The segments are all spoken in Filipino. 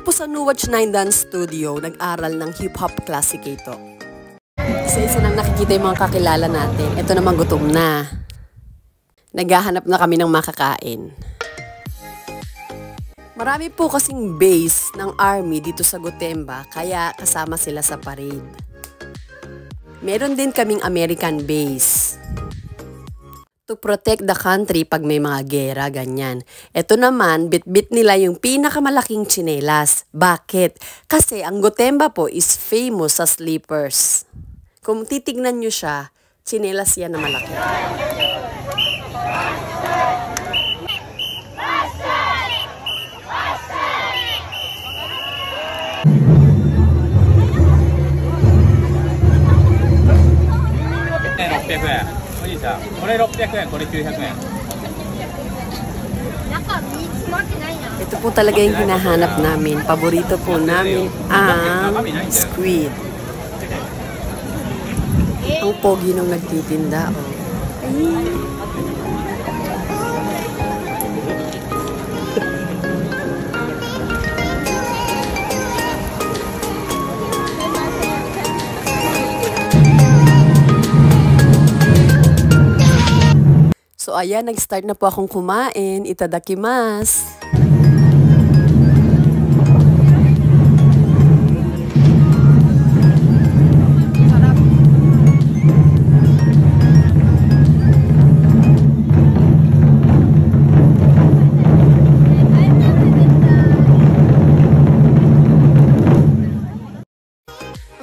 Dito po sa Nuwatch 9 Dance Studio, nag-aral ng hip-hop classic ito. Isa-isa nang nakikita yung mga kakilala natin. Ito naman gutom na. Naghahanap na kami ng makakain. Marami po kasing base ng army dito sa Gotemba, kaya kasama sila sa parade. Meron din kaming American base. To protect the country pag may mga gera, ganyan. Ito naman, bit-bit nila yung pinakamalaking tsinelas. Bakit? Kasi ang Gotemba po is famous sa slippers. Kung titignan nyo siya, tsinelas yan na malaki. Ito po talaga yung hinahanap namin. Paborito po namin ang squid. Ang pogi nung nagtitinda. So ayan, nag-start na po akong kumain. Itadakimasu.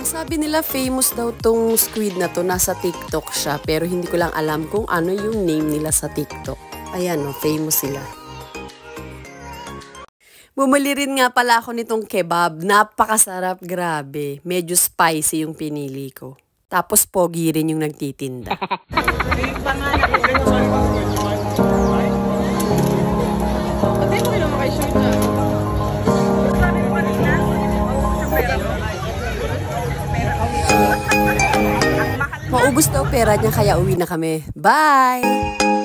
Sabi nila famous daw tong squid na to, nasa TikTok siya, pero hindi ko lang alam kung ano yung name nila sa TikTok. Ayan o, famous sila. Bumili rin nga pala ako nitong kebab, napakasarap, grabe. Medyo spicy yung pinili ko. Tapos pogi rin yung nagtitinda. Maubos daw pera niya kaya uwi na kami. Bye!